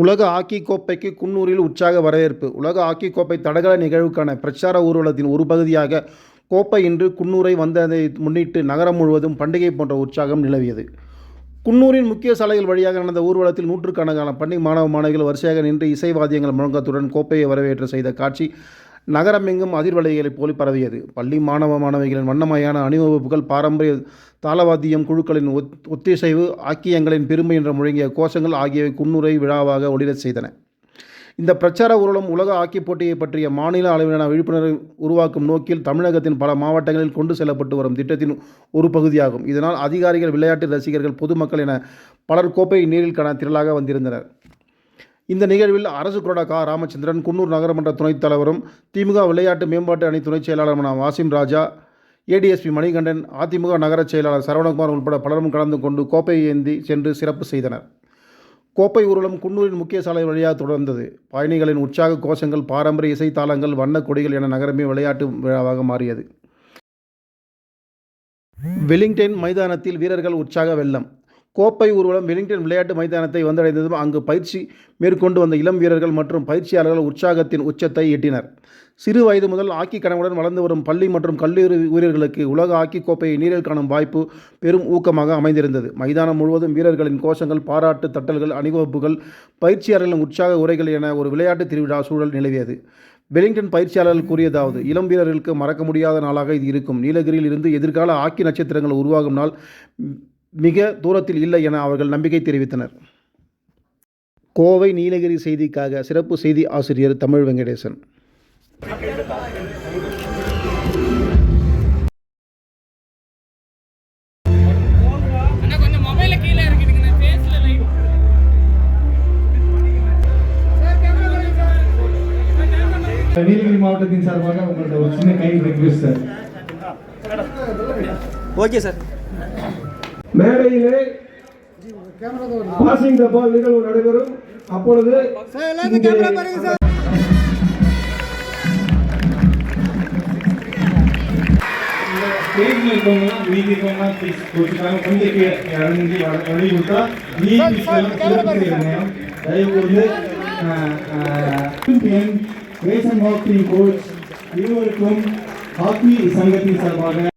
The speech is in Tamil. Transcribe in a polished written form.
உலக ஹாக்கி கோப்பைக்கு குன்னூரில் உற்சாக வரவேற்பு. உலக ஹாக்கி கோப்பை தடகள நிகழ்வுக்கான பிரச்சார ஊர்வலத்தின் ஒரு பகுதியாக கோப்பை இன்று குன்னூரை வந்ததை முன்னிட்டு நகரம் முழுவதும் பண்டிகை போன்ற உற்சாகம் நிலவியது. குன்னூரின் முக்கிய சாலைகள் வழியாக நடந்த ஊர்வலத்தில் நூற்றுக்கணக்கான பள்ளி மாணவ மாணவிகள் வரிசையாக நின்று இசை வாத்தியங்கள் முழக்கத்துடன் கோப்பையை வரவேற்று செய்த காட்சி நகரமெங்கும் அதிர்வலைகளை போலி பரவியது. பள்ளி மாணவ மாணவிகளின் வண்ணமயான அணிவகுப்புகள், பாரம்பரிய தாளவாத்தியம் குழுக்களின் ஒத்திசைவு, ஆக்கியங்களின் பெருமை என்ற முழங்கிய கோஷங்கள் ஆகியவை குன்னூரை விழாவாக ஒளிரச் செய்தன. இந்த பிரச்சார ஊர்வலம் உலக ஹாக்கி போட்டியை பற்றிய மாநில அளவிலான விழிப்புணர்வை உருவாக்கும் நோக்கில் தமிழகத்தின் பல மாவட்டங்களில் கொண்டு செல்லப்பட்டு வரும் திட்டத்தின் ஒரு பகுதியாகும். இதனால் அதிகாரிகள், விளையாட்டு ரசிகர்கள், பொதுமக்கள் என பலர் கோப்பையை நேரில் காண திரளாக வந்திருந்தனர். இந்த நிகழ்வில் அரசு கொறடா கா. ராமச்சந்திரன், குன்னூர் நகரமன்ற துணைத் தலைவரும் திமுக விளையாட்டு மேம்பாட்டு அணி துணைச் செயலாளருமான வாசிம் ராஜா, ஏடிஎஸ்பி மணிகண்டன், அதிமுக நகரச் செயலாளர் சரவணகுமார் உட்பட பலரும் கலந்து கொண்டு கோப்பையை ஏந்தி சென்று சிறப்பு செய்தனர். கோப்பை ஊர்வலம் குன்னூரின் முக்கிய சாலை வழியாக தொடர்ந்தது. பயணிகளின் உற்சாக கோஷங்கள், பாரம்பரிய இசை தாளங்கள், வண்ண கொடிகள் என நகரமே விளையாட்டு விழாவாக மாறியது. வெலிங்டன் மைதானத்தில் வீரர்கள் உற்சாக வெள்ளம். கோப்பை ஊர்வலம் வெலிங்டன் விளையாட்டு மைதானத்தை வந்தடைந்ததும் அங்கு பயிற்சி மேற்கொண்டு வந்த இளம் வீரர்கள் மற்றும் பயிற்சியாளர்கள் உற்சாகத்தின் உச்சத்தை எட்டினர். சிறு வயது முதல் ஹாக்கி கனவுடன் வளர்ந்து வரும் பள்ளி மற்றும் கல்லூரி வீரர்களுக்கு உலக ஹாக்கி கோப்பையை நேரில் காணும் வாய்ப்பு பெரும் ஊக்கமாக அமைந்திருந்தது. மைதானம் முழுவதும் வீரர்களின் கோஷங்கள், பாராட்டு தட்டல்கள், அணிவகுப்புகள், பயிற்சியாளர்களின் உற்சாக உரைகள் என ஒரு விளையாட்டு திருவிழா சூழல் நிலவியது. வெலிங்டன் பயிற்சியாளர்கள் கூறியதாவது: இளம் வீரர்களுக்கு மறக்க முடியாத நாளாக இது இருக்கும். நீலகிரியில் இருந்து எதிர்கால ஹாக்கி நட்சத்திரங்கள் உருவாகும் நாள் மிக தூரத்தில் இல்லை என அவர்கள் நம்பிக்கை தெரிவித்தனர். கோவை நீலகிரி செய்திக்காக சிறப்பு செய்தி ஆசிரியர் தமிழ் வெங்கடேசன். நீலகிரி மாவட்டத்தின் சார்பாக உங்களோட ஒரு சின்ன கை ரெக்வெஸ்ட் சார். Okay sir. மேடையிலே பாசிங் த பால் நிகழ்வு நடைபெறும். அப்பொழுது இருவருக்கும் ஹாக்கி சங்கத்தின் சார்பாக